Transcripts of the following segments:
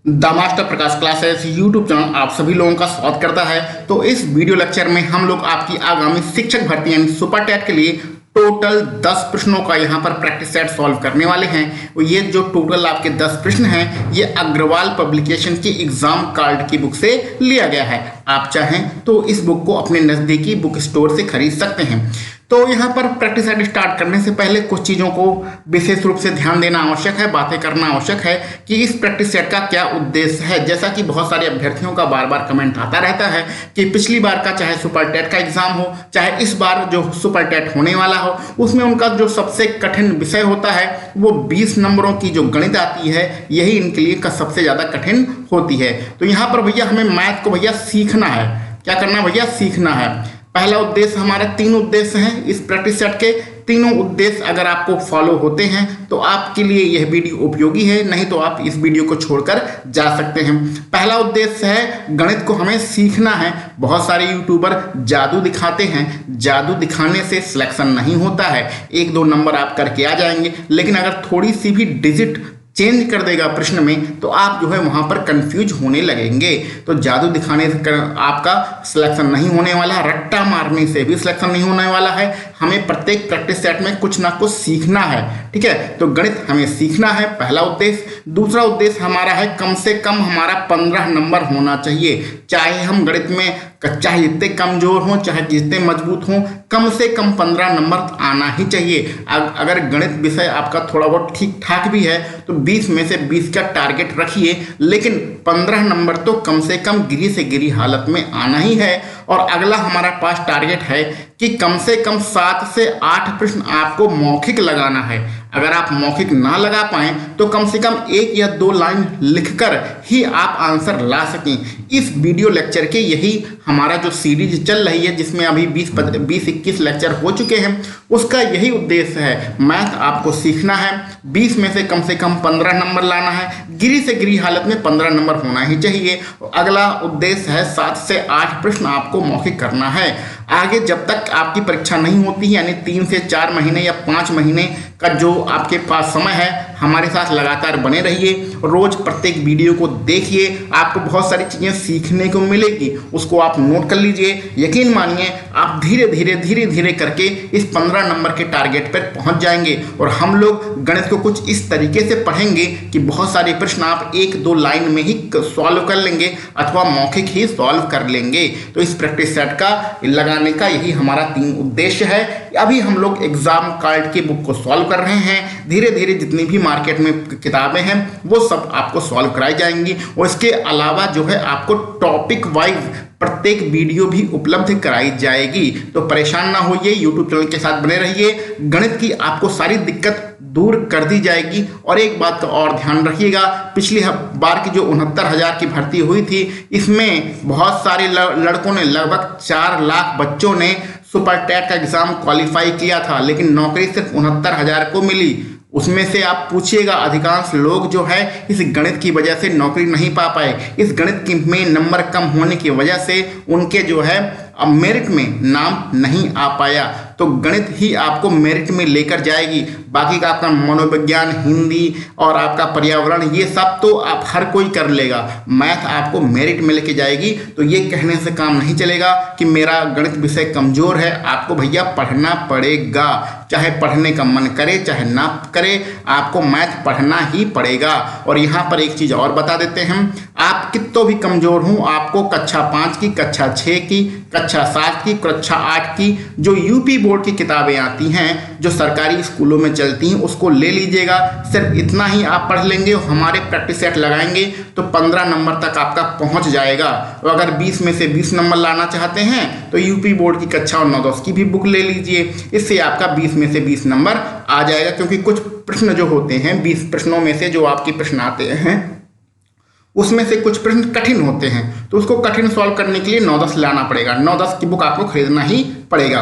The master Prakash classes YouTube channel आप सभी लोगों का स्वागत करता है। तो इस वीडियो लेक्चर में हम लोग आपकी आगामी शिक्षक भर्ती यानी सुपर टेट के लिए टोटल 10 प्रश्नों का यहाँ पर प्रैक्टिस सेट सॉल्व करने वाले हैं। ये जो टोटल आपके 10 प्रश्न हैं ये अग्रवाल पब्लिकेशन की एग्जाम कार्ड की बुक से लिया गया है। आप चाहें तो इस बुक को अपने नज़दीकी बुक स्टोर से खरीद सकते हैं। तो यहाँ पर प्रैक्टिस सेट स्टार्ट करने से पहले कुछ चीज़ों को विशेष रूप से ध्यान देना आवश्यक है, बातें करना आवश्यक है कि इस प्रैक्टिस सेट का क्या उद्देश्य है। जैसा कि बहुत सारे अभ्यर्थियों का बार बार कमेंट आता रहता है कि पिछली बार का चाहे सुपर टेट का एग्जाम हो, चाहे इस बार जो सुपर टेट होने वाला हो, उसमें उनका जो सबसे कठिन विषय होता है वो 20 नंबरों की जो गणित आती है, यही इनके लिए का सबसे ज़्यादा कठिन होती है। तो यहाँ पर भैया हमें मैथ को भैया सीखना है। क्या करना भैया? सीखना है। पहला उद्देश्य, हमारे 3 उद्देश्य हैं इस प्रैक्टिस सेट के। तीनों उद्देश्य अगर आपको फॉलो होते हैं तो आपके लिए यह वीडियो उपयोगी है, नहीं तो आप इस वीडियो को छोड़कर जा सकते हैं। पहला उद्देश्य है गणित को हमें सीखना है। बहुत सारे यूट्यूबर जादू दिखाते हैं, जादू दिखाने से सिलेक्शन नहीं होता है। 1-2 नंबर आप करके आ जाएंगे, लेकिन अगर थोड़ी सी भी डिजिट चेंज कर देगा प्रश्न में तो आप जो है वहां पर कंफ्यूज होने लगेंगे। तो जादू दिखाने से आपका सिलेक्शन नहीं होने वाला, रट्टा मारने से भी सिलेक्शन नहीं होने वाला है। हमें प्रत्येक प्रैक्टिस सेट में कुछ ना कुछ सीखना है, ठीक है। तो गणित हमें सीखना है, पहला उद्देश्य। दूसरा उद्देश्य हमारा है कम से कम हमारा 15 नंबर होना चाहिए। चाहे हम गणित में चाहे जितने कमजोर हों चाहे जितने मजबूत हों, कम से कम 15 नंबर आना ही चाहिए। अगर गणित विषय आपका थोड़ा बहुत ठीक ठाक भी है तो 20 में से 20 का टारगेट रखिए, लेकिन 15 नंबर तो कम से कम गिरी से गिरी हालत में आना ही है। और अगला हमारा पास टारगेट है कि कम से कम 7 से 8 प्रश्न आपको मौखिक लगाना है। अगर आप मौखिक ना लगा पाएं तो कम से कम 1 या 2 लाइन लिखकर ही आप आंसर ला सकें। इस वीडियो लेक्चर के यही हमारा जो सीरीज चल रही है, जिसमें अभी 20-21 लेक्चर हो चुके हैं, उसका यही उद्देश्य है। मैथ आपको सीखना है, 20 में से कम 15 नंबर लाना है, गिरी से गिरी हालत में 15 नंबर होना ही चाहिए। अगला उद्देश्य है 7 से 8 प्रश्न आपको मौखिक करना है। आगे जब तक आपकी परीक्षा नहीं होती, यानी 3 से 4 महीने या 5 महीने का जो आपके पास समय है, हमारे साथ लगातार बने रहिए। रोज प्रत्येक वीडियो को देखिए, आपको बहुत सारी चीज़ें सीखने को मिलेगी, उसको आप नोट कर लीजिए। यकीन मानिए आप धीरे धीरे करके इस 15 नंबर के टारगेट पर पहुंच जाएंगे। और हम लोग गणित को कुछ इस तरीके से पढ़ेंगे कि बहुत सारे प्रश्न आप 1-2 लाइन में ही सॉल्व कर लेंगे अथवा मौखिक ही सॉल्व कर लेंगे। तो इस प्रैक्टिस सेट का लगाने का यही हमारा 3 उद्देश्य है। अभी हम लोग एग्जाम कार्ड की बुक को सॉल्व कर रहे हैं। धीरे धीरे जितनी भी मार्केट में किताबें हैं वो सब आपको सॉल्व कराई जाएंगी। और इसके अलावा जो है आपको टॉपिक वाइज प्रत्येक वीडियो भी उपलब्ध कराई जाएगी। तो परेशान ना होइए, यूट्यूब चैनल के साथ बने रहिए। गणित की आपको सारी दिक्कत दूर कर दी जाएगी। और एक बात का और ध्यान रखिएगा, पिछली बार की जो 69,000 की भर्ती हुई थी, इसमें बहुत सारे लड़कों ने, लगभग 4 लाख बच्चों ने सुपर टेट का एग्जाम क्वालिफाई किया था, लेकिन नौकरी सिर्फ 69,000 को मिली। उसमें से आप पूछिएगा अधिकांश लोग जो है इस गणित की वजह से नौकरी नहीं पा पाए। इस गणित की में नंबर कम होने की वजह से उनके जो है अब मेरिट में नाम नहीं आ पाया। तो गणित ही आपको मेरिट में लेकर जाएगी। बाकी का आपका मनोविज्ञान, हिंदी और आपका पर्यावरण, ये सब तो आप हर कोई कर लेगा। मैथ आपको मेरिट में लेके जाएगी। तो ये कहने से काम नहीं चलेगा कि मेरा गणित विषय कमजोर है। आपको भैया पढ़ना पड़ेगा, चाहे पढ़ने का मन करे चाहे ना करे, आपको मैथ पढ़ना ही पड़ेगा। और यहाँ पर एक चीज़ और बता देते हैं, आप कितों भी कमजोर हों, आपको कक्षा 5 की, कक्षा 6 की, कक्षा 7 की, कक्षा 8 की जो यूपी बोर्ड की किताबें आती हैं, जो सरकारी स्कूलों में चलती हैं, उसको ले लीजिएगा। सिर्फ इतना ही आप पढ़ लेंगे, हमारे प्रैक्टिस सेट लगाएंगे तो 15 नंबर तक आपका पहुंच जाएगा। और अगर 20 में से 20 नंबर लाना चाहते हैं तो यूपी बोर्ड की कक्षा 9-10 की भी बुक ले लीजिए। इससे आपका 20 में से 20 नंबर आ जाएगा। क्योंकि कुछ प्रश्न जो होते हैं, 20 प्रश्नों में से जो आपके प्रश्न आते हैं उसमें से कुछ प्रश्न कठिन होते हैं, तो उसको कठिन सॉल्व करने के लिए 9-10 लाना पड़ेगा। 9-10 की बुक आपको खरीदना ही पड़ेगा।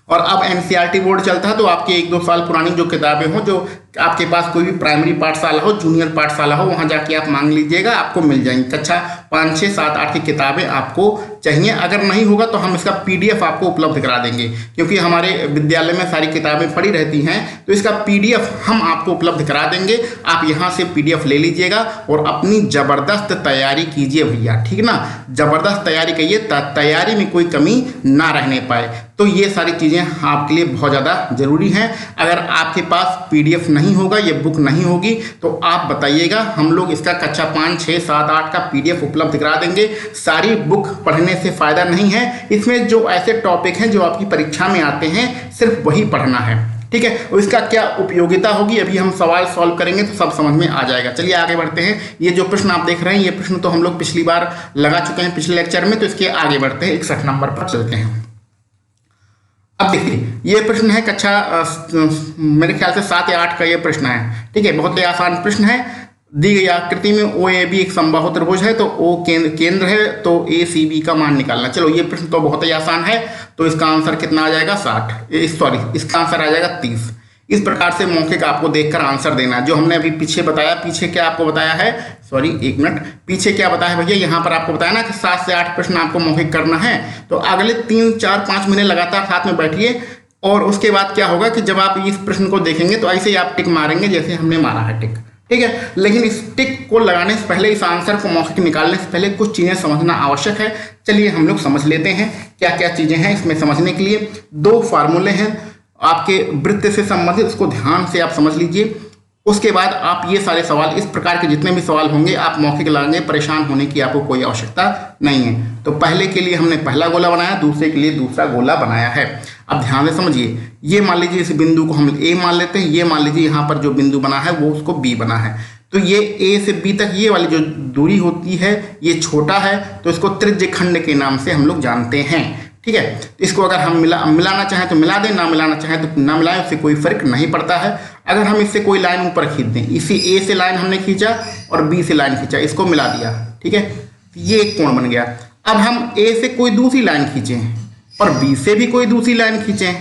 और अब एनसीईआरटी बोर्ड चलता है तो आपकी 1-2 साल पुरानी जो किताबें हों, जो आपके पास कोई भी प्राइमरी पाठशाला हो, जूनियर पाठशाला हो, वहाँ जाके आप मांग लीजिएगा, आपको मिल जाएंगी। कक्षा 5, 6, 7, 8 की किताबें आपको चाहिए। अगर नहीं होगा तो हम इसका PDF आपको उपलब्ध करा देंगे, क्योंकि हमारे विद्यालय में सारी किताबें पड़ी रहती हैं, तो इसका PDF हम आपको उपलब्ध करा देंगे। आप यहाँ से PDF ले लीजिएगा और अपनी ज़बरदस्त तैयारी कीजिए भैया, ठीक ना। ज़बरदस्त तैयारी करिए, तैयारी में कोई कमी ना रहने पाए। तो ये सारी चीज़ें आपके लिए बहुत ज़्यादा ज़रूरी हैं। अगर आपके पास PDF नहीं होगा, ये बुक नहीं होगी, तो आप बताइएगा, हम लोग इसका कक्षा 5, 6, 7, 8 का PDF उपलब्ध करा देंगे। सारी बुक पढ़ने से फ़ायदा नहीं है, इसमें जो ऐसे टॉपिक हैं जो आपकी परीक्षा में आते हैं, सिर्फ वही पढ़ना है, ठीक है। और इसका क्या उपयोगिता होगी, अभी हम सवाल सॉल्व करेंगे तो सब समझ में आ जाएगा। चलिए आगे बढ़ते हैं। ये जो प्रश्न आप देख रहे हैं, ये प्रश्न तो हम लोग पिछली बार लगा चुके हैं पिछले लेक्चर में, तो इसके आगे बढ़ते हैं। 61 नंबर पर चलते हैं। अब देखिए, ये प्रश्न है कक्षा मेरे ख्याल से 7 या 8 का ये प्रश्न है, ठीक है। बहुत ही आसान प्रश्न है। दी गई आकृति में OAB एक समबाहु त्रिभुज है, तो O केंद्र है, तो ACB का मान निकालना। चलो, ये प्रश्न तो बहुत ही आसान है, तो इसका आंसर कितना आ जाएगा 60, सॉरी, इसका आंसर आ जाएगा 30। इस प्रकार से मौखिक आपको देखकर आंसर देना, जो हमने अभी पीछे बताया। पीछे क्या आपको बताया है, सॉरी 1 मिनट, पीछे क्या बताया भैया, यहाँ पर आपको बताया ना कि 7 से 8 प्रश्न आपको मौखिक करना है। तो अगले 3, 4, 5 महीने लगातार साथ में बैठिए, और उसके बाद क्या होगा कि जब आप इस प्रश्न को देखेंगे तो ऐसे ही आप टिक मारेंगे जैसे हमने मारा है टिक, ठीक है। लेकिन इस टिक को लगाने से पहले, इस आंसर को मौखिक निकालने से पहले कुछ चीज़ें समझना आवश्यक है। चलिए हम लोग समझ लेते हैं क्या क्या चीज़ें हैं इसमें समझने के लिए। 2 फार्मूले हैं आपके वृत्त से संबंधित, उसको ध्यान से आप समझ लीजिए। उसके बाद आप ये सारे सवाल, इस प्रकार के जितने भी सवाल होंगे आप मौखिक लगाएंगे, परेशान होने की आपको कोई आवश्यकता नहीं है। तो पहले के लिए हमने पहला गोला बनाया, दूसरे के लिए दूसरा गोला बनाया है। अब ध्यान से समझिए, ये मान लीजिए इस बिंदु को हम A मान लेते हैं, ये मान लीजिए यहाँ पर जो बिंदु बना है वो उसको B बना है। तो ये A से B तक ये वाली जो दूरी होती है ये छोटा है, तो इसको त्रिज्य खंड के नाम से हम लोग जानते हैं, ठीक है। इसको अगर हम मिलाना चाहें तो मिला दें, ना मिलाना चाहें तो ना मिलाएं, उससे कोई फर्क नहीं पड़ता है। अगर हम इससे कोई लाइन ऊपर खींच दें, इसी A से लाइन हमने खींचा और B से लाइन खींचा, इसको मिला दिया, ठीक है, ये एक कोण बन गया। अब हम A से कोई दूसरी लाइन खींचें और B से भी कोई दूसरी लाइन खींचें,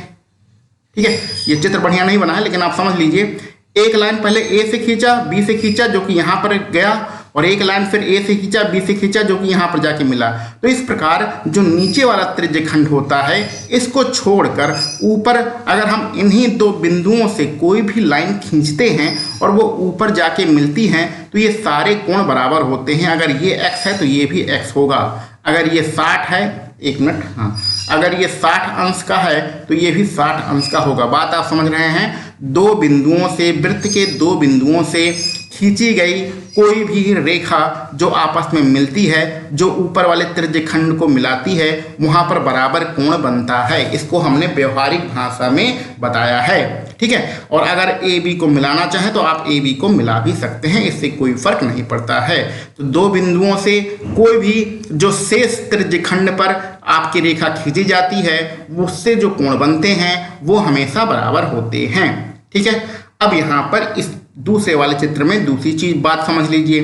ठीक है। ये चित्र बढ़िया नहीं बना है, लेकिन आप समझ लीजिए। एक लाइन पहले A से खींचा, B से खींचा, जो कि यहाँ पर गया, और एक लाइन फिर A से खींचा, B से खींचा, जो कि यहाँ पर जाके मिला। तो इस प्रकार जो नीचे वाला त्रिज्य खंड होता है, इसको छोड़कर ऊपर अगर हम इन्हीं 2 बिंदुओं से कोई भी लाइन खींचते हैं और वो ऊपर जाके मिलती हैं, तो ये सारे कोण बराबर होते हैं। अगर ये x है तो ये भी x होगा। अगर ये 60 है, 1 मिनट, हाँ, अगर ये 60 अंश का है तो ये भी 60 अंश का होगा। बात आप समझ रहे हैं। 2 बिंदुओं से, वृत्त के 2 बिंदुओं से खींची गई कोई भी रेखा जो आपस में मिलती है, जो ऊपर वाले त्रिज्य खंड को मिलाती है, वहां पर बराबर कोण बनता है। इसको हमने व्यवहारिक भाषा में बताया है, ठीक है। और अगर AB को मिलाना चाहें तो आप AB को मिला भी सकते हैं, इससे कोई फर्क नहीं पड़ता है। तो 2 बिंदुओं से कोई भी जो शेष त्रिज्य खंड पर आपकी रेखा खींची जाती है, उससे जो कोण बनते हैं वो हमेशा बराबर होते हैं, ठीक है। अब यहाँ पर इस दूसरे वाले चित्र में दूसरी चीज बात समझ लीजिए।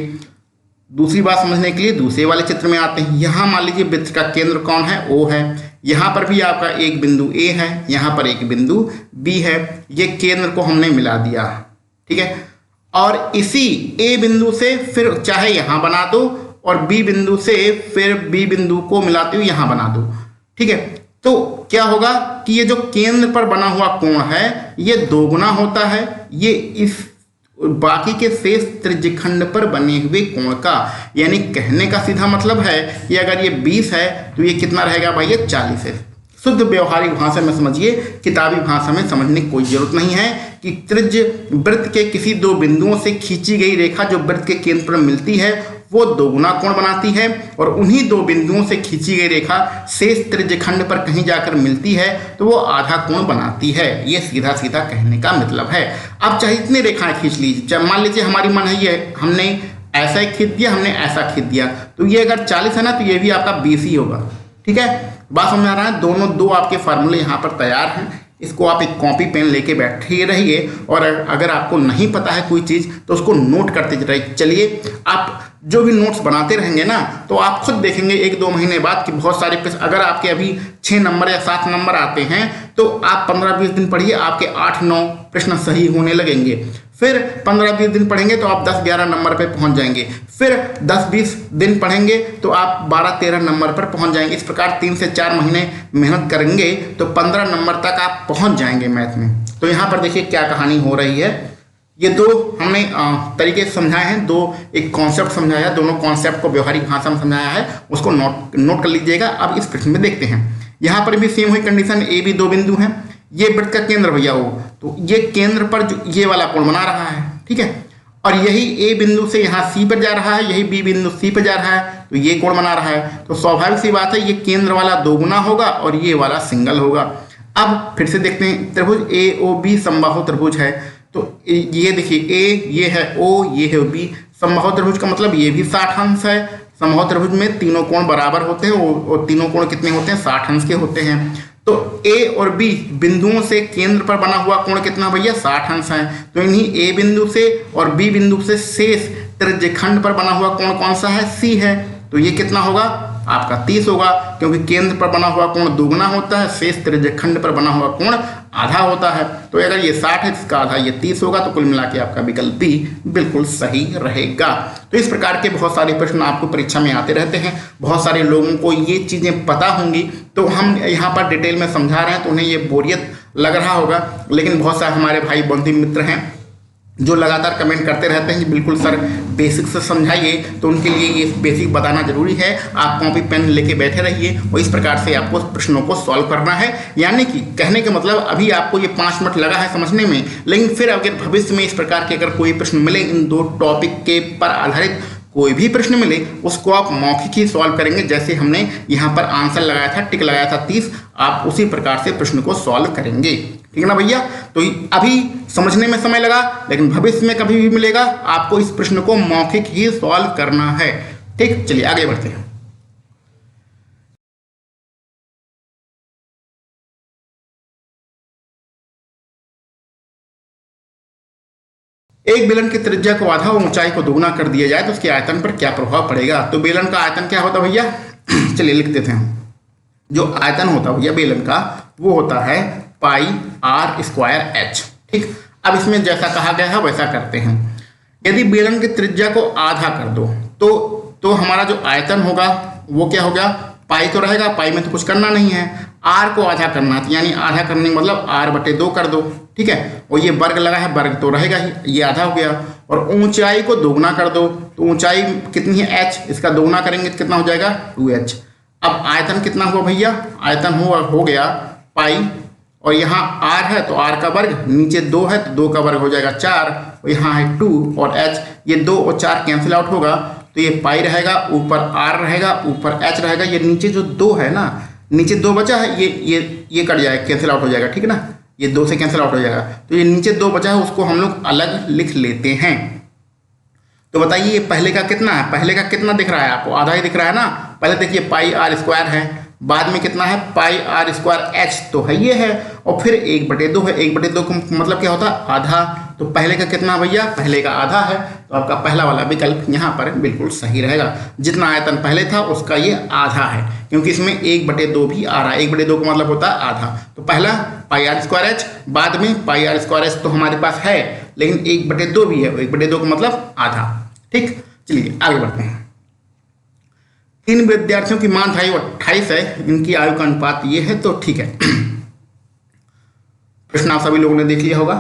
दूसरी बात समझने के लिए दूसरे वाले चित्र में आते हैं। यहाँ मान लीजिए वृत्त का केंद्र कौन है, O है। यहाँ पर भी आपका एक बिंदु A है, यहाँ पर एक बिंदु B है। ये केंद्र को हमने मिला दिया, ठीक है। और इसी A बिंदु से फिर चाहे यहाँ बना दो और B बिंदु से फिर B बिंदु को मिलाते हुए यहाँ बना दो, ठीक है। तो क्या होगा कि ये जो केंद्र पर बना हुआ कोण है ये 2 गुना होता है ये इस बाकी के शेष त्रिज्य खंड पर बने हुए कोण का। यानी कहने का सीधा मतलब है कि अगर ये 20 है तो ये कितना रहेगा भाई, ये 40 है। शुद्ध व्यवहारिक भाषा में समझिए, किताबी भाषा में समझने की कोई जरूरत नहीं है कि त्रिज्य वृत्त के किसी 2 बिंदुओं से खींची गई रेखा जो वृत्त के केंद्र पर मिलती है वो 2 गुना कोण बनाती है, और उन्हीं 2 बिंदुओं से खींची गई रेखा शेष त्रिज्य खंड पर कहीं जाकर मिलती है तो वो आधा कोण बनाती है। ये सीधा सीधा कहने का मतलब है। अब चाहे इतनी रेखाएं खींच लीजिए, मान लीजिए हमारी मन है ये हमने ऐसा खींच दिया, हमने ऐसा खींच दिया, तो ये अगर 40 है ना तो ये भी आपका 20 ही होगा, ठीक है। बात समझ आ रहा है। दोनों 2 आपके फार्मूले यहाँ पर तैयार हैं। इसको आप एक कॉपी पेन लेके बैठे रहिए, और अगर आपको नहीं पता है कोई चीज़ तो उसको नोट करते चलिए। आप जो भी नोट्स बनाते रहेंगे ना तो आप खुद देखेंगे 1-2 महीने बाद कि बहुत सारे प्रश्न, अगर आपके अभी 6 नंबर या 7 नंबर आते हैं तो आप 15-20 दिन पढ़िए, आपके 8-9 प्रश्न सही होने लगेंगे। फिर 15-20 दिन पढ़ेंगे तो आप 10-11 नंबर पे पहुंच जाएंगे। फिर 10-20 दिन पढ़ेंगे तो आप 12-13 नंबर पर पहुंच जाएंगे। इस प्रकार 3 से 4 महीने मेहनत करेंगे तो 15 नंबर तक आप पहुंच जाएंगे मैथ में। तो यहाँ पर देखिए क्या कहानी हो रही है। ये दो हमने तरीके से समझाए हैं, दो एक कॉन्सेप्ट समझाया, दोनों कॉन्सेप्ट को व्यवहारिक भाषा में समझाया है, उसको नोट कर लीजिएगा। अब इस प्रश्न में देखते हैं। यहाँ पर भी सेम हुई कंडीशन, ए बी 2 बिंदु हैं, ये वृत्त का केंद्र भैया हो, तो ये केंद्र पर जो ये वाला कोण बना रहा है, ठीक है, और यही ए बिंदु से यहाँ सी पर जा रहा है, यही बी बिंदु सी पर जा रहा है, तो ये कोण बना रहा है। तो स्वाभाविक सी बात है ये केंद्र वाला दोगुना होगा और ये वाला सिंगल होगा। अब फिर से देखते हैं, त्रिभुज ए ओ बी समबाहु त्रिभुज है, तो ये देखिए ए ये है ओ, ये है बी। समबाहु त्रिभुज का मतलब ये भी 60 अंश है। समबाहु त्रिभुज में तीनों कोण बराबर होते हैं और तीनों कोण कितने होते हैं, 60 अंश के होते हैं। तो ए और बी बिंदुओं से केंद्र पर बना हुआ कोण कितना भैया, 60 अंश है। तो इन्हीं ए बिंदु से और बी बिंदु से शेष त्रिज्यखंड पर बना हुआ कोण कौन सा है, सी है। तो ये कितना होगा आपका 30 होगा, क्योंकि केंद्र पर बना हुआ कोण दुगुना होता है, शेष त्रिज्यखंड पर बना हुआ कोण आधा होता है। तो अगर ये 60 है इसका आधा ये 30 होगा, तो कुल मिला के आपका विकल्प बी बिल्कुल सही रहेगा। तो इस प्रकार के बहुत सारे प्रश्न आपको परीक्षा में आते रहते हैं। बहुत सारे लोगों को ये चीज़ें पता होंगी, तो हम यहाँ पर डिटेल में समझा रहे हैं तो उन्हें ये बोरियत लग रहा होगा, लेकिन बहुत सारे हमारे भाई बंधु मित्र हैं जो लगातार कमेंट करते रहते हैं कि बिल्कुल सर बेसिक से समझाइए, तो उनके लिए ये बेसिक बताना जरूरी है। आप कॉपी पेन लेके बैठे रहिए और इस प्रकार से आपको प्रश्नों को सॉल्व करना है। यानी कि कहने का मतलब अभी आपको ये 5 मिनट लगा है समझने में, लेकिन फिर अगर भविष्य में इस प्रकार के अगर कोई प्रश्न मिले, इन 2 टॉपिक के पर आधारित कोई भी प्रश्न मिले, उसको आप मौखिक ही सॉल्व करेंगे। जैसे हमने यहाँ पर आंसर लगाया था, टिक लगाया था 30, आप उसी प्रकार से प्रश्न को सॉल्व करेंगे, ठीक है ना भैया। तो अभी समझने में समय लगा, लेकिन भविष्य में कभी भी मिलेगा आपको इस प्रश्न को मौखिक ही सॉल्व करना है, ठीक। चलिए आगे बढ़ते हैं। एक बेलन की त्रिज्या को आधा और ऊंचाई को दोगुना कर दिया जाए तो उसके आयतन पर क्या प्रभाव पड़ेगा। तो बेलन का आयतन क्या होता भैया, चलिए लिख देते हैं। जो आयतन होता भैया बेलन का, वो होता है पाई आर स्क्वायर एच, ठीक। अब इसमें जैसा कहा गया है वैसा करते हैं। यदि बेलन की त्रिज्या को आधा कर दो तो हमारा जो आयतन होगा वो क्या होगा, पाई तो रहेगा, पाई में तो कुछ करना नहीं है। आर को आधा करना है, यानी आधा करने का मतलब r/2 कर दो, ठीक है। और ये वर्ग लगा है, वर्ग तो रहेगा ही, ये आधा हो गया। और ऊंचाई को दोगुना कर दो, तो ऊंचाई कितनी है h, इसका दोगुना करेंगे तो कितना हो जाएगा 2h। अब आयतन कितना हुआ भैया, आयतन हो गया पाई, और यहाँ r है तो r का वर्ग, नीचे 2 है तो 2 का वर्ग हो जाएगा 4, और यहाँ है 2 और h, ये 2 और 4 कैंसिल आउट होगा, तो ये पाई रहेगा, ऊपर r रहेगा, ऊपर h रहेगा। ये नीचे जो 2 है ना, नीचे 2 बचा है, ये कट जाएगा, कैंसिल आउट हो जाएगा, ठीक है ना, ये 2 से कैंसिल आउट हो जाएगा। तो ये नीचे 2 बचा है, उसको हम लोग अलग लिख लेते हैं। तो बताइए ये पहले का कितना है, पहले का कितना दिख रहा है आपको, आधा ही दिख रहा है ना। पहले देखिए पाई आर स्क्वायर है, बाद में कितना है पाई आर स्क्वायर एच, तो है ये है, और फिर 1/2 है। 1/2 का मतलब क्या होता है, आधा। तो पहले का कितना भैया, पहले का आधा है, तो आपका पहला वाला विकल्प यहाँ पर बिल्कुल सही रहेगा। जितना आयतन पहले था उसका ये आधा है, क्योंकि इसमें 1/2 भी आ रहा है। 1/2 का मतलब होता है आधा। तो पहला पाई आर स्क्वायर एच, बाद में पाई आर स्क्वायर एच तो हमारे पास है, लेकिन 1/2 भी है, 1/2 का मतलब आधा, ठीक। चलिए आगे बढ़ते हैं। 3 विद्यार्थियों की मान 28 है, इनकी आयु का अनुपात ये है, तो ठीक है। प्रश्न आप सभी लोगों ने देख लिया होगा।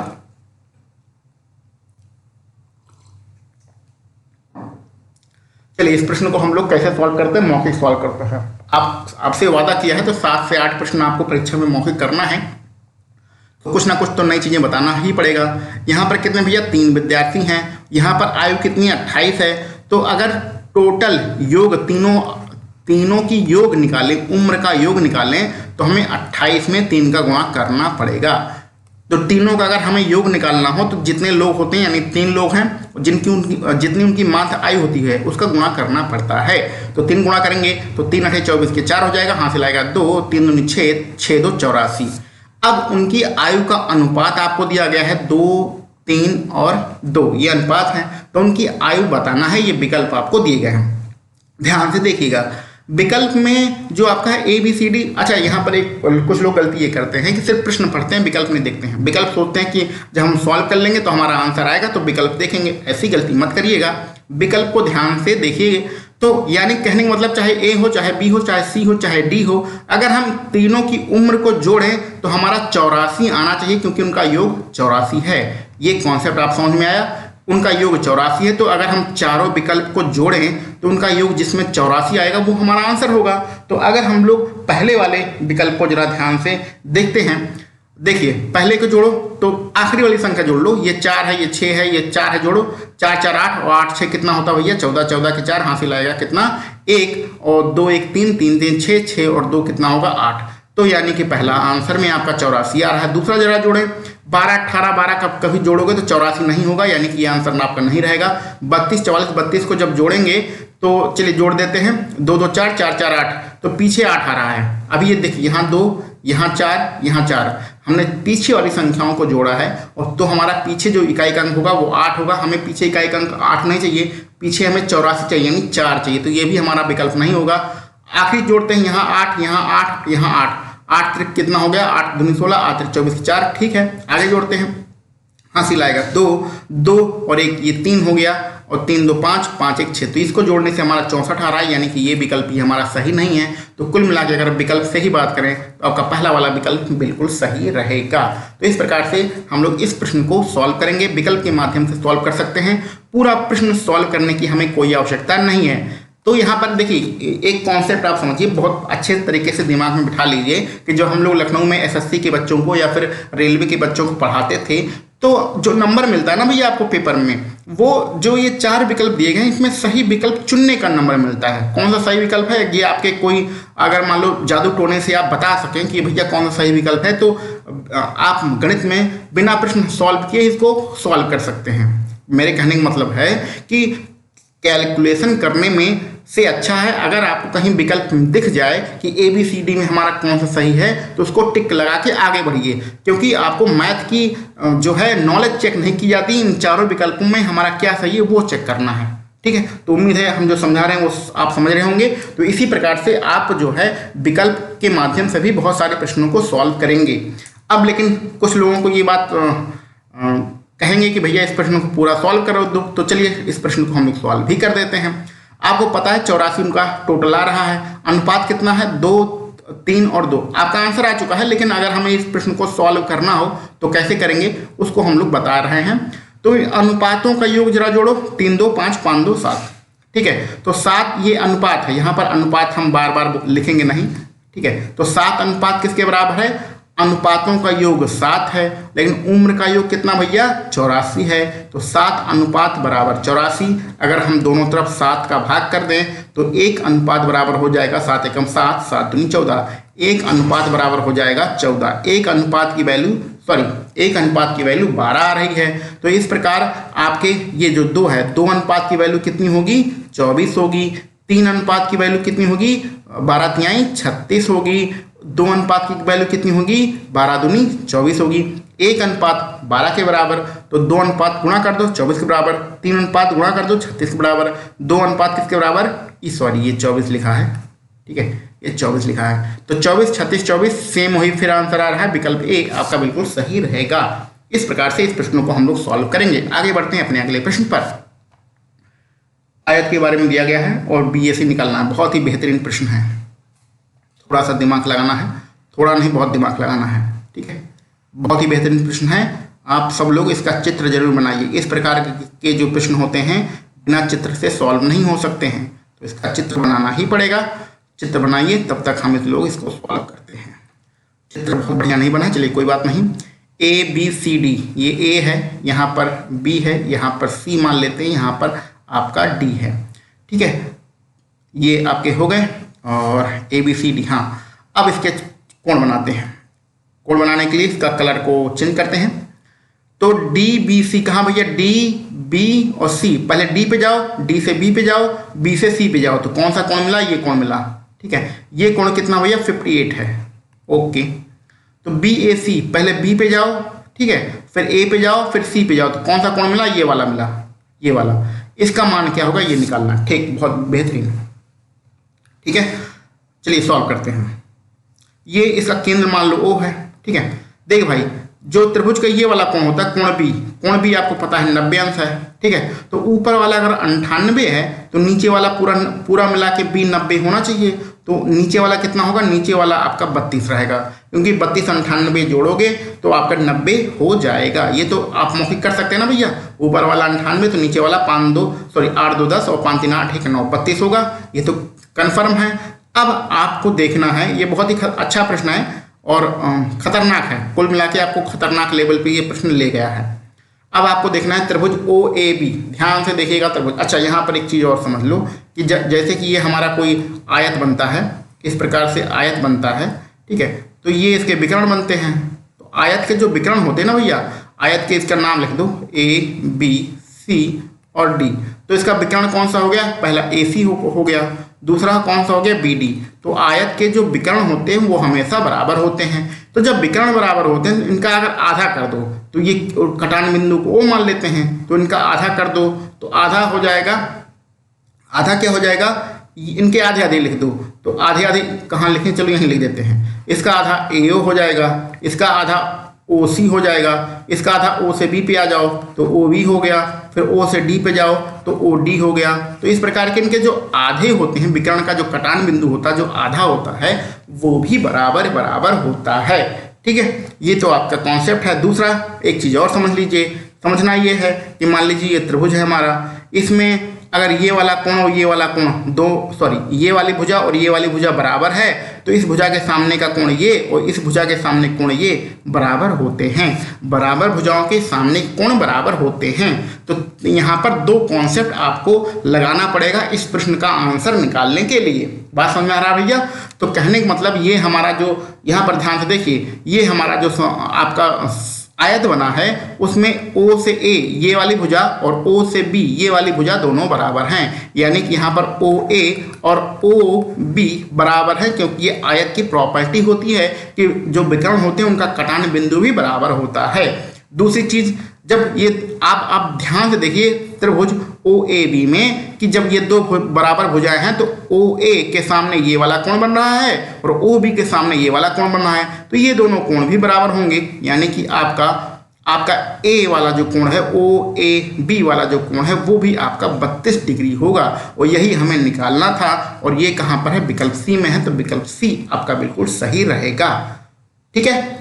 चलिए इस प्रश्न को हम लोग कैसे सॉल्व करते हैं, मौखिक सॉल्व करते हैं। आपसे वादा किया है तो 7 से 8 प्रश्न आपको परीक्षा में मौखिक करना है, तो कुछ ना कुछ तो नई चीजें बताना ही पड़ेगा। यहाँ पर कितने भैया 3 विद्यार्थी हैं, यहाँ पर आयु कितनी 28 है। तो अगर टोटल योग तीनों की योग निकालें, उम्र का योग निकालें, तो हमें 28 में 3 का गुणा करना पड़ेगा। तो तीनों का अगर हमें योग निकालना हो तो जितने लोग होते हैं, यानी 3 लोग हैं, जितनी उनकी माध्य आयु होती है उसका गुणा करना पड़ता है। तो 3 गुणा करेंगे तो 3 8 24 के 4 हो जाएगा, हासिल आएगा 2, 3 दूनी 6, 6 2 84। अब उनकी आयु का अनुपात आपको दिया गया है 2, 3 और 2, ये अनुपात है। तो उनकी आयु बताना है, ये विकल्प आपको दिए गए हैं। ध्यान से देखिएगा, विकल्प में जो आपका है ए बी सी डी, अच्छा यहाँ पर एक कुछ लोग गलती ये करते हैं कि सिर्फ प्रश्न पढ़ते हैं, विकल्प नहीं देखते हैं। विकल्प सोचते हैं कि जब हम सॉल्व कर लेंगे तो हमारा आंसर आएगा तो विकल्प देखेंगे। ऐसी गलती मत करिएगा, विकल्प को ध्यान से देखिए। तो यानी कहने का मतलब चाहे ए हो, चाहे बी हो, चाहे सी हो, चाहे डी हो, अगर हम तीनों की उम्र को जोड़ें तो हमारा 84 आना चाहिए, क्योंकि उनका योग 84 है। ये कॉन्सेप्ट आप समझ में आया? उनका योग 84 है, तो अगर हम चारों विकल्प को जोड़ें तो उनका योग जिसमें 84 आएगा वो हमारा आंसर होगा। तो अगर हम लोग पहले वाले विकल्प को जरा ध्यान से देखते हैं, देखिए पहले को जोड़ो तो आखिरी वाली संख्या जोड़ लो। ये 4 है, ये 6 है, ये 4 है, जोड़ो 4 4 8 और 8 6 कितना होता है भैया? 14, 14 के 4 हासिल आएगा कितना? 1 और 2 1 3 3 3 6 6 और 2 कितना होगा? 8। तो यानी कि पहला आंसर में आपका 84 आ रहा है। दूसरा जरा जोड़ें, 12 18 12 कभी जोड़ोगे तो 84 नहीं होगा, यानी कि ये आंसर आपका नहीं रहेगा। 32 44 32 को जब जोड़ेंगे तो चलिए जोड़ देते हैं, 2 2 4 4 4 8, तो पीछे 8 आ रहा है। अभी ये देखिए यहाँ 2 यहाँ 4 यहाँ 4, हमने पीछे वाली संख्याओं को जोड़ा है और तो हमारा पीछे जो इकाई का अंक होगा वो 8 होगा। हमें पीछे इकाई का अंक 8 नहीं चाहिए, पीछे हमें 84 चाहिए, यानी 4 चाहिए, तो ये भी हमारा विकल्प नहीं होगा। आखिरी जोड़ते हैं, यहाँ 8 यहाँ 8 यहाँ 8, 8 त्रिक कितना हो गया? 8 दूनी 16, 8 त्रिक 24 4, ठीक है। आगे जोड़ते हैं, हासिल आएगा 2 2 और 1, ये 3 हो गया, और 3 2 5 5 1 6, तो इसको जोड़ने से हमारा 64 आ रहा है, यानी कि ये विकल्प ही हमारा सही नहीं है। तो कुल मिला के अगर विकल्प से ही बात करें तो आपका पहला वाला विकल्प बिल्कुल सही रहेगा। तो इस प्रकार से हम लोग इस प्रश्न को सॉल्व करेंगे, विकल्प के माध्यम से सॉल्व कर सकते हैं। पूरा प्रश्न सॉल्व करने की हमें कोई आवश्यकता नहीं है। तो यहाँ पर देखिए एक कॉन्सेप्ट आप समझिए, बहुत अच्छे तरीके से दिमाग में बिठा लीजिए कि जो हम लोग लखनऊ में एसएससी के बच्चों को या फिर रेलवे के बच्चों को पढ़ाते थे, तो जो नंबर मिलता है ना भैया आपको पेपर में, वो जो ये 4 विकल्प दिए गए हैं इसमें सही विकल्प चुनने का नंबर मिलता है। कौन सा सही विकल्प है ये आपके कोई अगर मान लो जादू टोने से आप बता सकें कि भैया कौन सा सही विकल्प है, तो आप गणित में बिना प्रश्न सॉल्व किए इसको सॉल्व कर सकते हैं। मेरे कहने का मतलब है कि कैलकुलेशन करने में से अच्छा है अगर आपको कहीं विकल्प दिख जाए कि ए बी सी डी में हमारा कौन सा सही है तो उसको टिक लगा के आगे बढ़िए, क्योंकि आपको मैथ की जो है नॉलेज चेक नहीं की जाती, इन चारों विकल्पों में हमारा क्या सही है वो चेक करना है। ठीक है, तो उम्मीद है हम जो समझा रहे हैं वो आप समझ रहे होंगे। तो इसी प्रकार से आप जो है विकल्प के माध्यम से भी बहुत सारे प्रश्नों को सॉल्व करेंगे। अब लेकिन कुछ लोगों को ये बात कहेंगे कि भैया इस प्रश्न को पूरा सॉल्व करो दो, तो चलिए इस प्रश्न को हम लोग सॉल्व भी कर देते हैं। आपको पता है 84 उनका टोटल आ रहा है, अनुपात कितना है 2 3 और 2, आपका आंसर आ चुका है। लेकिन अगर हमें इस प्रश्न को सॉल्व करना हो तो कैसे करेंगे उसको हम लोग बता रहे हैं। तो अनुपातों का योग जरा जोड़ो, 3 2 5 5 2 7, ठीक है। तो 7 ये अनुपात है, यहाँ पर अनुपात हम बार बार लिखेंगे नहीं, ठीक है। तो 7 अनुपात किसके बराबर है? अनुपातों का योग 7 है, लेकिन उम्र का योग कितना भैया? 84 है। तो 7 अनुपात बराबर 84, अगर हम दोनों तरफ 7 का भाग कर दें तो 1 अनुपात बराबर हो जाएगा 7 एकम 7 7 दूनी 14, 1 अनुपात बराबर हो जाएगा 14। 1 अनुपात की वैल्यू 12 आ रही है। तो इस प्रकार आपके ये जो 2 है, 2 अनुपात की वैल्यू कितनी होगी? 24 होगी। 3 अनुपात की वैल्यू कितनी होगी? 12 तिहाई 36 होगी। 2 अनुपात की वैल्यू कितनी होगी? 12 दूनी 24 होगी। 1 अनुपात 12 के बराबर, तो 2 अनुपात गुणा कर दो 24 के बराबर, 3 अनुपात गुणा कर दो 36 के बराबर, 2 अनुपात किसके बराबर? ये 24 लिखा है, ठीक है, ये 24 लिखा है। तो 24 36 24 सेम वही फिर आंसर आ रहा है, विकल्प ए आपका बिल्कुल सही रहेगा। इस प्रकार से इस प्रश्नों को हम लोग सॉल्व करेंगे। आगे बढ़ते हैं अपने अगले प्रश्न पर। आयत के बारे में दिया गया है और बीएससी निकालना है, बहुत ही बेहतरीन प्रश्न है। थोड़ा सा दिमाग लगाना है, थोड़ा नहीं बहुत दिमाग लगाना है, ठीक है। बहुत ही बेहतरीन प्रश्न है, आप सब लोग इसका चित्र जरूर बनाइए। इस प्रकार के जो प्रश्न होते हैं बिना चित्र से सॉल्व नहीं हो सकते हैं, तो इसका चित्र बनाना ही पड़ेगा। चित्र बनाइए, तब तक हम लोग इसको सॉल्व करते हैं। चित्र बहुत बढ़िया नहीं बना, चलिए कोई बात नहीं। ए बी सी डी, ये ए है, यहाँ पर बी है, यहाँ पर सी मान लेते हैं, यहाँ पर आपका डी है, ठीक है। ये आपके हो गए और ए बी सी डी। हाँ, अब इसके कोण बनाते हैं। कोण बनाने के लिए इसका कलर को चेंज करते हैं। तो डी बी सी, कहाँ भैया? डी बी और सी। पहले डी पे जाओ, डी से बी पे जाओ, बी से सी पे जाओ, तो कौन सा कोण मिला? ये कोण मिला, ठीक है। ये कोण कितना भैया? 58 है, ओके। तो बी ए सी, पहले बी पे जाओ, ठीक है, फिर ए पे जाओ, फिर सी पे जाओ, तो कौन सा कोण मिला? ये वाला मिला, ये वाला। इसका मान क्या होगा ये निकालना, ठीक, बहुत बेहतरीन, ठीक है। चलिए सॉल्व करते हैं। ये इसका केंद्र मान लो O है, ठीक है। देख भाई, जो त्रिभुज का ये वाला कोण होता है कोण B आपको पता है 90 अंश है, ठीक है। तो ऊपर वाला अगर 98 है तो नीचे वाला पूरा मिला के B 90 होना चाहिए। तो नीचे वाला कितना होगा, नीचे वाला आपका 32 रहेगा, क्योंकि 32 98 जोड़ोगे तो आपका 90 हो जाएगा। ये तो आप मौखिक कर सकते हैं ना भैया, ऊपर वाला 98 तो नीचे वाला 8 2 10 और 5 3 8 1 9 32 होगा। ये तो कन्फर्म है। अब आपको देखना है, ये बहुत ही अच्छा प्रश्न है और खतरनाक है, कुल मिला के आपको खतरनाक लेवल पे ये प्रश्न ले गया है। अब आपको देखना है त्रिभुज OAB, ध्यान से देखिएगा त्रिभुज। अच्छा, यहाँ पर एक चीज़ और समझ लो कि जैसे कि ये हमारा कोई आयत बनता है, इस प्रकार से आयत बनता है, ठीक है। तो ये इसके विकर्ण बनते हैं। तो आयत के जो विकर्ण होते हैं ना भैया, आयत के इसका नाम लिख दो ABC और D। तो इसका विकर्ण कौन सा हो गया, पहला AC हो गया, दूसरा कौन सा हो गया BD। तो आयत के जो विकर्ण होते हैं वो हमेशा बराबर होते हैं। तो जब विकर्ण बराबर होते हैं, इनका अगर आधा कर दो तो ये कटान बिंदु को O मान लेते हैं, तो इनका आधा कर दो तो आधा हो जाएगा। आधा क्या हो जाएगा, इनके आधे आधे लिख दो। तो आधे आधे कहाँ लिखें, चलो यहीं लिख देते हैं। इसका आधा AO हो जाएगा, इसका आधा OC हो जाएगा, इसका आधा O से B पे आ जाओ तो OB हो गया, फिर O से D पे जाओ तो OD हो गया। तो इस प्रकार के इनके जो आधे होते हैं, विकर्ण का जो कटान बिंदु होता है, जो आधा होता है, वो भी बराबर बराबर होता है, ठीक है। ये तो आपका कॉन्सेप्ट है। दूसरा एक चीज़ और समझ लीजिए, समझना ये है कि मान लीजिए ये त्रिभुज है हमारा, इसमें अगर ये वाला कोण और ये वाला कोण ये वाली भुजा और ये वाली भुजा बराबर है, तो इस भुजा के सामने का कोण ये और इस भुजा के सामने कोण ये बराबर होते हैं। बराबर भुजाओं के सामने कोण बराबर होते हैं। तो यहाँ पर दो कॉन्सेप्ट आपको लगाना पड़ेगा इस प्रश्न का आंसर निकालने के लिए। बात समझ में आ रहा है भैया? तो कहने का मतलब ये हमारा जो यहाँ पर ध्यान से देखिए, ये हमारा जो आपका आयत बना है उसमें O से A ये वाली भुजा और O से B ये वाली भुजा दोनों बराबर हैं। यानी कि यहाँ पर OA और OB बराबर है, क्योंकि ये आयत की प्रॉपर्टी होती है कि जो विकर्ण होते हैं उनका कटान बिंदु भी बराबर होता है। दूसरी चीज, जब ये आप ध्यान से देखिए त्रिभुज OAB में कि जब ये दो बराबर भुजाएं हैं तो OA के सामने ये वाला कोण बन रहा है और OB के सामने ये वाला कोण बन रहा है, तो ये दोनों कोण भी बराबर होंगे। यानी कि आपका A वाला जो कोण है, OAB वाला जो कोण है, वो भी आपका 32 डिग्री होगा और यही हमें निकालना था। और ये कहाँ पर है, विकल्प C में है, तो विकल्प C आपका बिल्कुल सही रहेगा। ठीक है,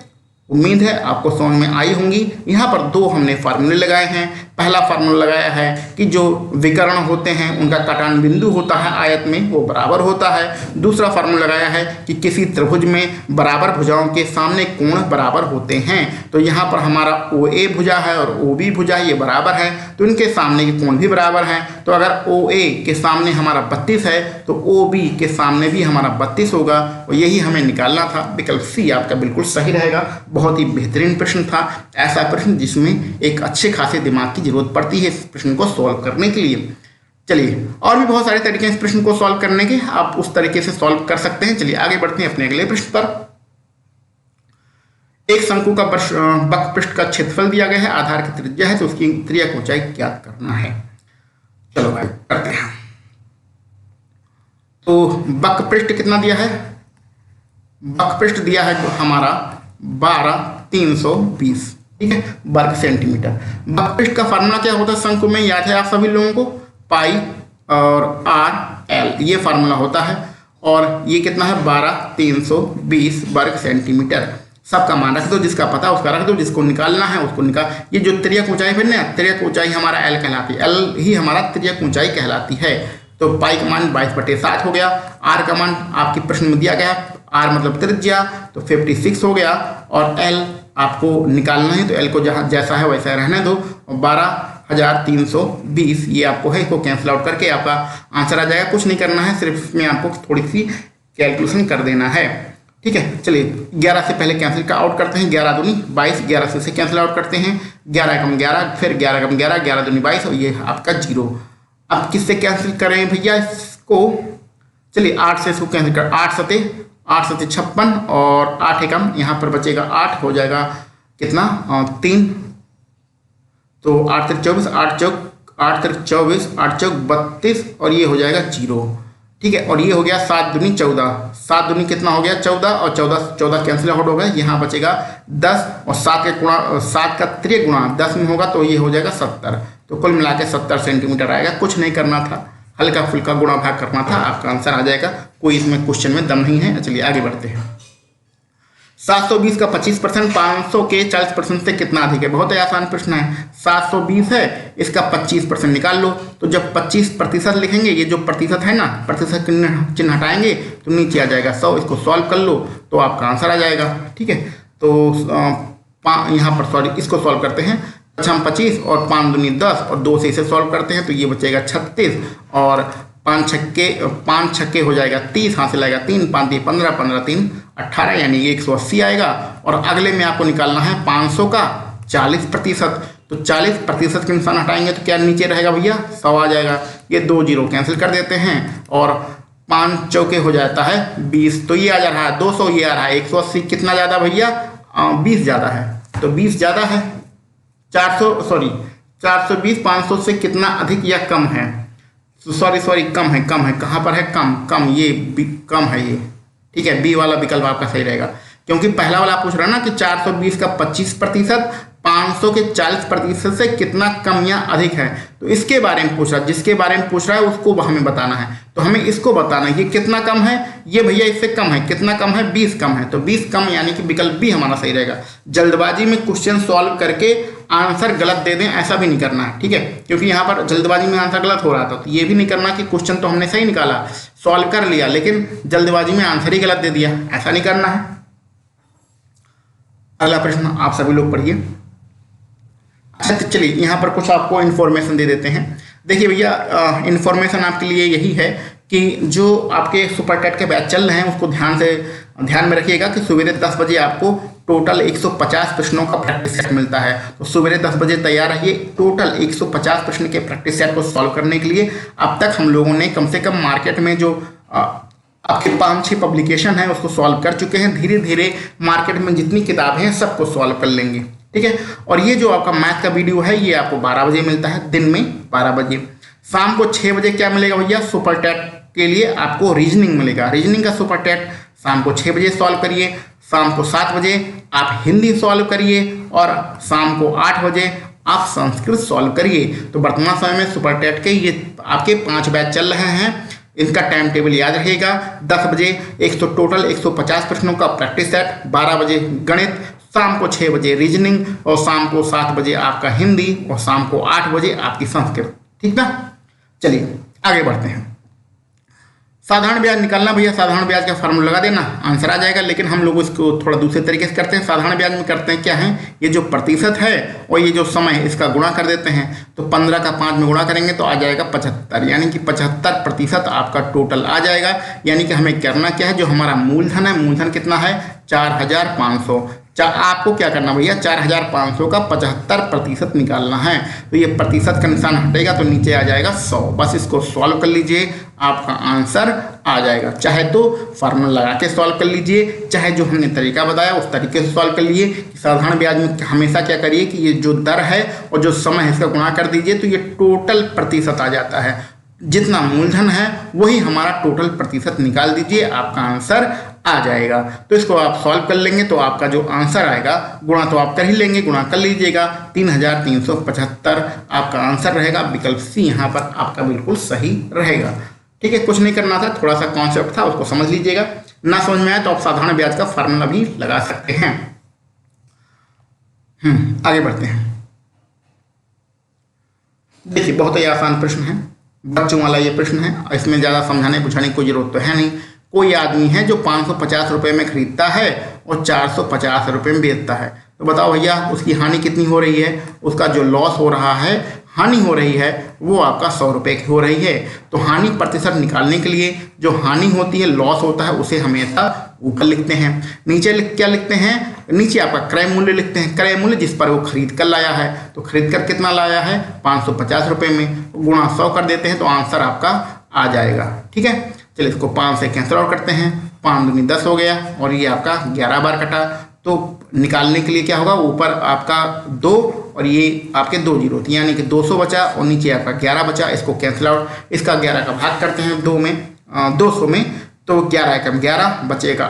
उम्मीद है आपको समझ में आई होंगी। यहाँ पर दो हमने फार्मूले लगाए हैं। पहला फार्मूला लगाया है कि जो विकर्ण होते हैं उनका कटान बिंदु होता है आयत में, वो बराबर होता है। दूसरा फार्मूला लगाया है कि किसी त्रिभुज में बराबर भुजाओं के सामने कोण बराबर होते हैं। तो यहाँ पर हमारा OA भुजा है और OB भुजा ये बराबर है, तो इनके सामने के कोण भी बराबर हैं। तो अगर OA के सामने हमारा 32 है तो OB के सामने भी हमारा 32 होगा और यही हमें निकालना था। विकल्प C आपका बिल्कुल सही रहेगा। बहुत ही बेहतरीन प्रश्न था, ऐसा प्रश्न जिसमें एक अच्छे खासे दिमाग की जरूरत पड़ती है इस प्रश्न को सॉल्व करने के लिए। चलिए, और भी बहुत सारे तरीके हैं इस प्रश्न को सॉल्व करने के, आप उस तरीके से सॉल्व कर सकते हैं। चलिए आगे बढ़ते हैं अपने अगले प्रश्न पर। एक शंकु का वक्र पृष्ठ का क्षेत्रफल दिया गया है, आधार की त्रिज्या है, तो उसकी त्रिज्या की ऊंचाई ज्ञात करना है। चलो भाई करते हैं। तो वक्र पृष्ठ कितना दिया है, वक्र पृष्ठ दिया है जो हमारा 12,320, ठीक है, वर्ग सेंटीमीटर। वक्र पृष्ठ का फार्मूला क्या होता है शंकु में, याद है आप सभी लोगों को, पाई और RL ये फार्मूला होता है। और ये कितना है, 12,320 वर्ग सेंटीमीटर। सबका मान रख दो, जिसका पता उसका रख दो, जिसको निकालना है उसको निकाल। ये जो त्रिज्यक ऊंचाई फिर ना, त्रिज्यक ऊंचाई हमारा L कहलाती है, L ही हमारा त्रिज्यक ऊंचाई कहलाती है। तो पाई का मान 22/7 हो गया। R का मान आपके प्रश्न में दिया गया, R मतलब त्रिज्या, तो 56 हो गया। और L आपको निकालना है, तो L को जहाँ जैसा है वैसा रहने दो। 12,320 ये आपको है, इसको कैंसिल आउट करके आपका आंसर आ जाएगा। कुछ नहीं करना है, सिर्फ इसमें आपको थोड़ी सी कैलकुलेशन कर देना है, ठीक है। चलिए 11 से पहले कैंसिल का आउट करते हैं, 11 दूनी 22, 11 से कैंसिल आउट करते हैं, 11 कम 11, फिर 11 कम 11, 11 दूनी 22 और ये आपका 0। अब किससे कैंसिल करें भैया इसको, चलिए 8 से इसको कैंसिल कर, 8 सते 56 और 8 एकम यहाँ पर बचेगा 8, हो जाएगा कितना 3, तो 8 3 24, 8 चौक 8 3 24, 8 चौक 32 और ये हो जाएगा 0। ठीक है। और ये हो गया 7 दूनी 14, 7 दूनी कितना हो गया 14, और 14 कैंसिल आउट हो गया, यहाँ बचेगा 10, और 7 के गुणा 7 का 3 गुणा 10 में होगा तो ये हो जाएगा 70। तो कुल मिला के 70 सेंटीमीटर आएगा। कुछ नहीं करना था, हल्का फुल्का गुणा भाग करना था, आपका आंसर आ जाएगा। कोई इसमें क्वेश्चन में दम नहीं है। चलिए आगे बढ़ते हैं। 720 का 25% 500 के 40% से कितना अधिक है? बहुत ही आसान प्रश्न है। 720 है, इसका 25% निकाल लो। तो जब 25% लिखेंगे, ये जो प्रतिशत है ना, प्रतिशत चिन्ह हटाएंगे तो नीचे आ जाएगा 100। इसको सॉल्व कर लो तो आपका आंसर आ जाएगा। ठीक है। तो यहाँ पर सॉरी इसको सॉल्व करते हैं। अच्छा, हम 25 और 5 दूनी 10 और 2 से इसे सॉल्व करते हैं तो ये बचेगा 36, और 5 छक्के हो जाएगा 30, हासिल आएगा 3, 5 × 15, 15 × 3 18, यानी ये 180 आएगा। और अगले में आपको निकालना है 500 का 40%। तो 40% के निशान हटाएंगे तो क्या नीचे रहेगा भैया 100 आ जाएगा। ये 2 जीरो कैंसिल कर देते हैं और 5 चौके हो जाता है 20, तो ये आ जा रहा है 200, ये आ रहा है 180। कितना ज़्यादा भैया? 20 ज़्यादा है। तो 20 ज़्यादा है, 420 500 से कितना अधिक या कम है? सॉरी कम है, कम है। कहाँ पर है कम? ये कम है ये। ठीक है, बी वाला विकल्प आपका सही रहेगा, क्योंकि पहला वाला पूछ रहा है ना कि 420 का 25% 500 के 40% से कितना कम या अधिक है। तो इसके बारे में पूछ रहा है, जिसके बारे में पूछ रहा है उसको हमें बताना है। तो हमें इसको बताना है, ये कितना कम है? ये भैया इससे कम है। कितना कम है? 20 कम है। तो 20 कम, यानी कि विकल्प बी हमारा सही रहेगा। जल्दबाजी में क्वेश्चन सॉल्व करके आंसर गलत दे दें, ऐसा भी नहीं करना है। ठीक है, क्योंकि यहाँ पर जल्दबाजी में आंसर गलत हो रहा था। तो ये भी नहीं करना कि क्वेश्चन तो हमने सही निकाला, सॉल्व कर लिया, लेकिन जल्दबाजी में आंसर ही गलत दे दिया, ऐसा नहीं करना है। अगला प्रश्न आप सभी लोग पढ़िए। अच्छा, तो चलिए यहाँ पर कुछ आपको इन्फॉर्मेशन दे देते हैं। देखिए भैया, इन्फॉर्मेशन आपके लिए यही है कि जो आपके सुपर टेट के बैच चल रहे हैं उसको ध्यान में रखिएगा कि सवेरे 10 बजे आपको टोटल 150 प्रश्नों का प्रैक्टिस सेट मिलता है। तो सवेरे 10 बजे तैयार रहिए। टोटल 150 प्रश्न के प्रैक्टिस सेट को सॉल्व करने के लिए अब तक हम लोगों ने कम से कम मार्केट में जो आपके 5-6 पब्लिकेशन है उसको सॉल्व कर चुके हैं। धीरे धीरे मार्केट में जितनी किताबें हैं सबको सॉल्व कर लेंगे। ठीक है। और ये जो आपका मैथ का वीडियो है ये आपको 12 बजे मिलता है, दिन में 12 बजे। शाम को 6 बजे क्या मिलेगा भैया? सुपर टेट के लिए आपको रीजनिंग मिलेगा। रीजनिंग का सुपर टेट शाम को 6 बजे सॉल्व करिए। शाम को 7 बजे आप हिंदी सॉल्व करिए और शाम को 8 बजे आप संस्कृत सॉल्व करिए। तो वर्तमान समय में सुपर टेट के ये आपके 5 बैच चल रहे हैं। इनका टाइम टेबल याद रहेगा। 10 बजे टोटल 150 प्रश्नों का प्रैक्टिस सेट, 12 बजे गणित, शाम को 6 बजे रीजनिंग और शाम को 7 बजे आपका हिंदी और शाम को 8 बजे आपकी संस्कृत। ठीक ना? चलिए आगे बढ़ते हैं। साधारण ब्याज निकालना भैया, साधारण ब्याज का फार्मूला लगा देना, आंसर आ जाएगा। लेकिन हम लोग इसको थोड़ा दूसरे तरीके से करते हैं। साधारण ब्याज में करते हैं क्या है, ये जो प्रतिशत है और ये जो समय है इसका गुणा कर देते हैं। तो 15 का 5 में गुणा करेंगे तो आ जाएगा 75, यानी कि 75% आपका टोटल आ जाएगा। यानी कि हमें करना क्या है, जो हमारा मूलधन है, मूलधन कितना है 4500। आपको क्या करना भैया, 4500 का 75% निकालना है। तो ये प्रतिशत का निशान हटेगा तो नीचे आ जाएगा 100। बस इसको सॉल्व कर लीजिए, आपका आंसर आ जाएगा। चाहे तो फार्मूला लगा के सॉल्व कर लीजिए, चाहे जो हमने तरीका बताया उस तरीके से सॉल्व कर लीजिए। साधारण ब्याज में हमेशा क्या करिए कि ये जो दर है और जो समय है इसका गुणा कर दीजिए तो ये टोटल प्रतिशत आ जाता है। जितना मूलधन है वही हमारा टोटल प्रतिशत निकाल दीजिए, आपका आंसर आ जाएगा। तो इसको आप सॉल्व कर लेंगे तो आपका जो आंसर आएगा, गुणा तो आप कर ही लेंगे, गुणा कर लीजिएगा, 3375 आपका आंसर रहेगा। विकल्प सी यहाँ पर आपका बिल्कुल सही रहेगा। ठीक है, कुछ नहीं करना था, थोड़ा सा कॉन्सेप्ट था उसको समझ लीजिएगा। ना समझ में आए तो आप साधारण ब्याज का फार्मूला भी लगा सकते हैं। आगे बढ़ते हैं। देखिए बहुत ही आसान प्रश्न है, बच्चों वाला ये प्रश्न है। इसमें ज़्यादा समझाने बुझाने की कोई जरूरत तो है नहीं। कोई आदमी है जो 550 रुपये में खरीदता है और 450 रुपये में बेचता है। तो बताओ भैया उसकी हानि कितनी हो रही है? उसका जो लॉस हो रहा है, हानि हो रही है, वो आपका 100 रुपये की हो रही है। तो हानि प्रतिशत निकालने के लिए जो हानि होती है, लॉस होता है, उसे हमेशा ऊपर लिखते हैं। नीचे क्या लिखते हैं? नीचे आपका क्रय मूल्य लिखते हैं। क्रय मूल्य जिस पर वो खरीद कर लाया है, तो खरीद कर कितना लाया है 550 रुपये में, गुणा 100 कर देते हैं तो आंसर आपका आ जाएगा। ठीक है, चलिए इसको 5 से कैंसिल आउट करते हैं। 5 दूनी 10 हो गया और ये आपका 11 बार कटा। तो निकालने के लिए क्या होगा, ऊपर आपका 2 और ये आपके 2 जीरो थी, यानी कि 200 बचा और नीचे आपका 11 बचा। इसको कैंसिल आउट, इसका 11 का भाग करते हैं 2 में, 200 में, तो 11 एकम 11 बचेगा,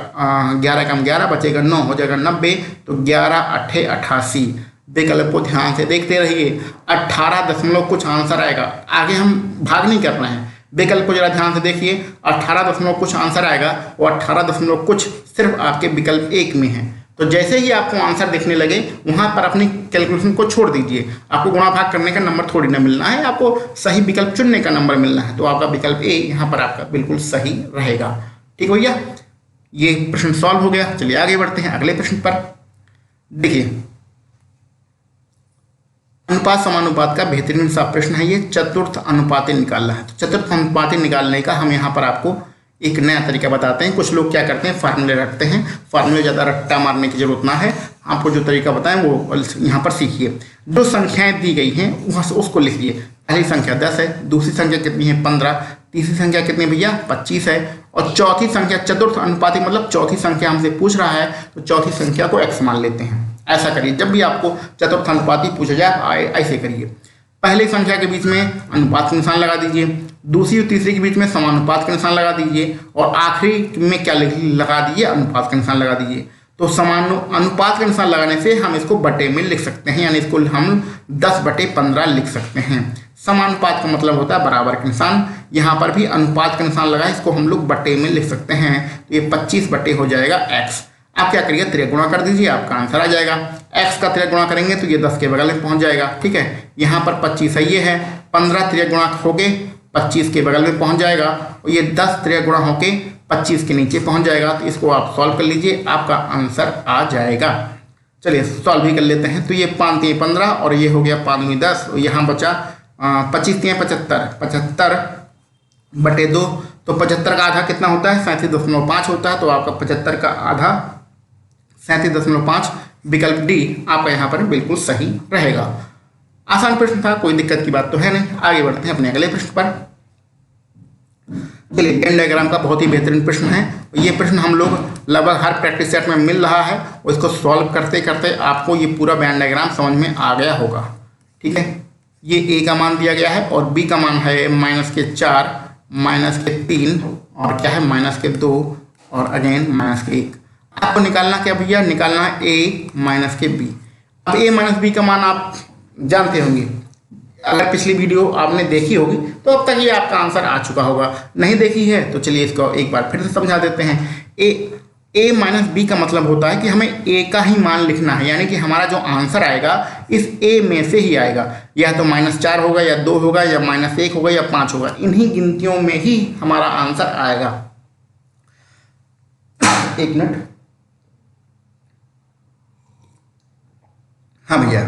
11 एकम 11 बचेगा 9, हो जाएगा 90। तो 11 अट्ठे 88। विकल्प को ध्यान से देखते रहिए, 18 दशमलव कुछ आंसर आएगा। आगे हम भाग नहीं कर रहे हैं, विकल्प को जरा ध्यान से देखिए, 18 दशमलव कुछ आंसर आएगा और 18 दशमलव कुछ सिर्फ आपके विकल्प 1 में है। तो जैसे ही आपको आंसर दिखने लगे वहां पर अपनी कैलकुलेशन को छोड़ दीजिए। आपको गुणा भाग करने का नंबर थोड़ी ना मिलना है, आपको सही विकल्प चुनने का नंबर मिलना है। तो आपका विकल्प ए यहाँ पर आपका बिल्कुल सही रहेगा। ठीक भैया, ये प्रश्न सॉल्व हो गया। चलिए आगे बढ़ते हैं अगले प्रश्न पर। देखिए, अनुपात समानुपात का बेहतरीन सा प्रश्न है ये। चतुर्थ अनुपाती निकालना है। तो चतुर्थ अनुपाती निकालने का हम यहाँ पर आपको एक नया तरीका बताते हैं। कुछ लोग क्या करते हैं, फार्मूले रखते हैं। फार्मूले ज़्यादा रट्टा मारने की जरूरत ना है, आपको जो तरीका बताएं वो यहाँ पर सीखिए। जो संख्याएं दी गई हैं वहाँ से उसको लिखिए। पहली संख्या 10 है, दूसरी संख्या कितनी है 15, तीसरी संख्या कितनी है भैया 25 है, और चौथी संख्या चतुर्थ अनुपाती मतलब चौथी संख्या हमसे पूछ रहा है, तो चौथी संख्या को x मान लेते हैं। ऐसा करिए, जब भी आपको चतुर्थ अनुपाती पूछा जाए ऐसे करिए। पहली संख्या के बीच में अनुपात का निशान लगा दीजिए, दूसरी और तीसरी के बीच में समानुपात का निशान लगा दीजिए, और आखिरी में क्या लगा दीजिए, अनुपात का निशान लगा दीजिए। तो अनुपात का निशान लगाने से हम इसको बटे में लिख सकते हैं, यानी इसको हम 10/15 लिख सकते हैं। समानुपात का मतलब होता है बराबर का निशान। यहाँ पर भी अनुपात का निशान लगा है, इसको हम लोग बटे में लिख सकते हैं। तो ये 25 बटे हो जाएगा x। आप क्या करिए, त्रिया गुणा कर दीजिए, आपका आंसर आ जाएगा। x का त्रिया गुणा करेंगे तो ये 10 के बगल में पहुंच जाएगा। ठीक है, यहाँ पर 25 है, ये है 15 त्रिया गुणा होके 25 के बगल में पहुंच जाएगा, और ये 10 त्रिया गुणा होके 25 के नीचे पहुंच जाएगा। तो इसको आप सॉल्व कर लीजिए, आपका आंसर आ जाएगा। चलिए सॉल्व भी कर लेते हैं। तो ये 5 3 15 और ये हो गया 5 दूनी 10, और यहाँ बचा 25 3 75, 75 बटे 2। तो 75 का आधा कितना होता है, 37.5 होता है। तो आपका 75 का आधा 37.5, विकल्प डी आपका यहाँ पर बिल्कुल सही रहेगा। आसान प्रश्न था, कोई दिक्कत की बात तो है नहीं। आगे बढ़ते हैं अपने अगले प्रश्न पर। चलिए, वेन डायग्राम का बहुत ही बेहतरीन प्रश्न है। ये प्रश्न हम लोग लगभग हर प्रैक्टिस सेट में मिल रहा है, और इसको सॉल्व करते करते आपको ये पूरा वेन डायग्राम समझ में आ गया होगा। ठीक है, ये ए का मान दिया गया है और बी का मान है -4, -3 और क्या है -2 और अगेन -1। आपको निकालना क्या भैया, निकालना है a - b। अब a - b का मान आप जानते होंगे, अगर पिछली वीडियो आपने देखी होगी तो अब तक ये आपका आंसर आ चुका होगा। नहीं देखी है तो चलिए इसको एक बार फिर से समझा देते हैं। a - b का मतलब होता है कि हमें a का ही मान लिखना है, यानी कि हमारा जो आंसर आएगा इस a में से ही आएगा। या तो -4 होगा, या 2 होगा, या -1 होगा, या 5 होगा। इन्हीं गिनतियों में ही हमारा आंसर आएगा। एक मिनट, हाँ भैया,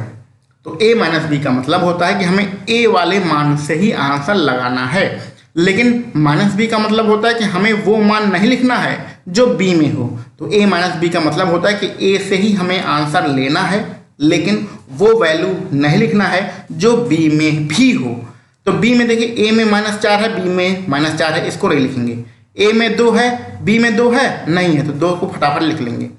तो a - b का मतलब होता है कि हमें a वाले मान से ही आंसर लगाना है, लेकिन -b का मतलब होता है कि हमें वो मान नहीं लिखना है जो b में हो। तो a - b का मतलब होता है कि a से ही हमें आंसर लेना है, लेकिन वो वैल्यू नहीं लिखना है जो b में भी हो। तो b में देखिए, a में -4 है, b में -4 है, इसको नहीं लिखेंगे। a में 2 है, b में 2 है, नहीं है, तो 2 को फटाफट लिख लेंगे।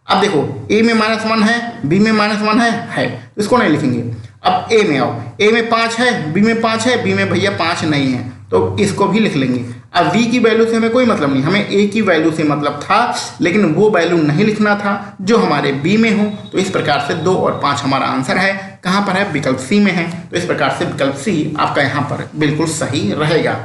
अब देखो, a में -1 है, b में -1 है, तो इसको नहीं लिखेंगे। अब a में आओ, a में 5 है, b में 5 है, b में भैया 5 नहीं है, तो इसको भी लिख लेंगे। अब v की वैल्यू से हमें कोई मतलब नहीं, हमें a की वैल्यू से मतलब था, लेकिन वो वैल्यू नहीं लिखना था जो हमारे b में हो। तो इस प्रकार से 2 और 5 हमारा आंसर है। कहाँ पर है, विकल्प सी में है। तो इस प्रकार से विकल्प सी आपका यहाँ पर बिल्कुल सही रहेगा।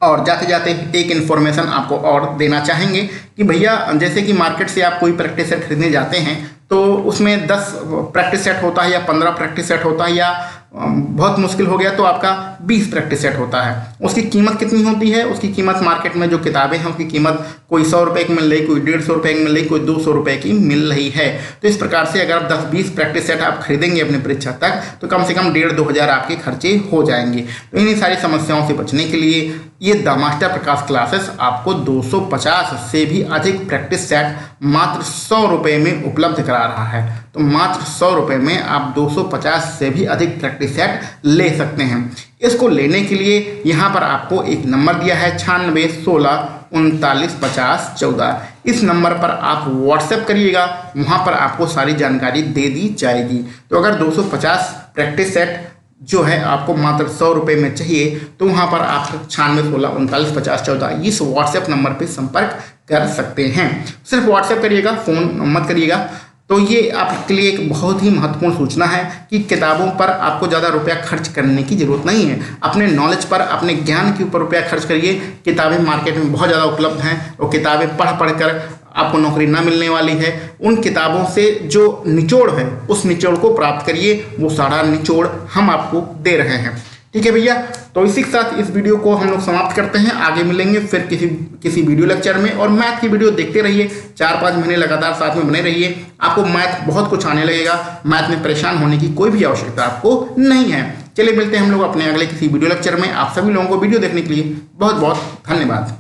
और जाते जाते एक इन्फॉर्मेशन आपको और देना चाहेंगे कि भैया, जैसे कि मार्केट से आप कोई प्रैक्टिस सेट खरीदने जाते हैं तो उसमें 10 प्रैक्टिस सेट होता है, या 15 प्रैक्टिस सेट होता है, या बहुत मुश्किल हो गया तो आपका 20 प्रैक्टिस सेट होता है। उसकी कीमत कितनी होती है, उसकी कीमत मार्केट में जो किताबें हैं उसकी कीमत कोई 100 रुपये की मिल रही, कोई 150 रुपये की मिल रही, कोई 200 रुपये की मिल रही है। तो इस प्रकार से अगर आप 10-20 प्रैक्टिस सेट आप खरीदेंगे अपने परीक्षा तक, तो कम से कम 1,500-2 हज़ार आपके खर्चे हो जाएंगे। तो इन्हीं सारी समस्याओं से बचने के लिए ये द मास्टर प्रकाश क्लासेस आपको 250 से भी अधिक प्रैक्टिस सेट मात्र 100 रुपये में उपलब्ध करा रहा है। तो मात्र 100 रुपये में आप 250 से भी अधिक प्रैक्टिस सेट ले सकते हैं। इसको लेने के लिए यहाँ पर आपको एक नंबर दिया है 96 16 39 50 14। इस नंबर पर आप व्हाट्सएप करिएगा, वहाँ पर आपको सारी जानकारी दे दी जाएगी। तो अगर 250 प्रैक्टिस सेट जो है आपको मात्र 100 रुपये में चाहिए, तो वहाँ पर आप 9616 39 50 14 इस व्हाट्सएप नंबर पे संपर्क कर सकते हैं। सिर्फ व्हाट्सएप करिएगा, फ़ोन मत करिएगा। तो ये आपके लिए एक बहुत ही महत्वपूर्ण सूचना है कि किताबों पर आपको ज़्यादा रुपया खर्च करने की ज़रूरत नहीं है। अपने नॉलेज पर, अपने ज्ञान के ऊपर रुपया खर्च करिए। किताबें मार्केट में बहुत ज़्यादा उपलब्ध हैं और किताबें पढ़ कर आपको नौकरी ना मिलने वाली है। उन किताबों से जो निचोड़ है उस निचोड़ को प्राप्त करिए, वो सारा निचोड़ हम आपको दे रहे हैं। ठीक है भैया, तो इसी के साथ इस वीडियो को हम लोग समाप्त करते हैं। आगे मिलेंगे फिर किसी वीडियो लेक्चर में, और मैथ की वीडियो देखते रहिए। 4-5 महीने लगातार साथ में बने रहिए, आपको मैथ बहुत कुछ आने लगेगा। मैथ में परेशान होने की कोई भी आवश्यकता आपको नहीं है। चलिए मिलते हैं हम लोग अपने अगले किसी वीडियो लेक्चर में। आप सभी लोगों को वीडियो देखने के लिए बहुत बहुत धन्यवाद।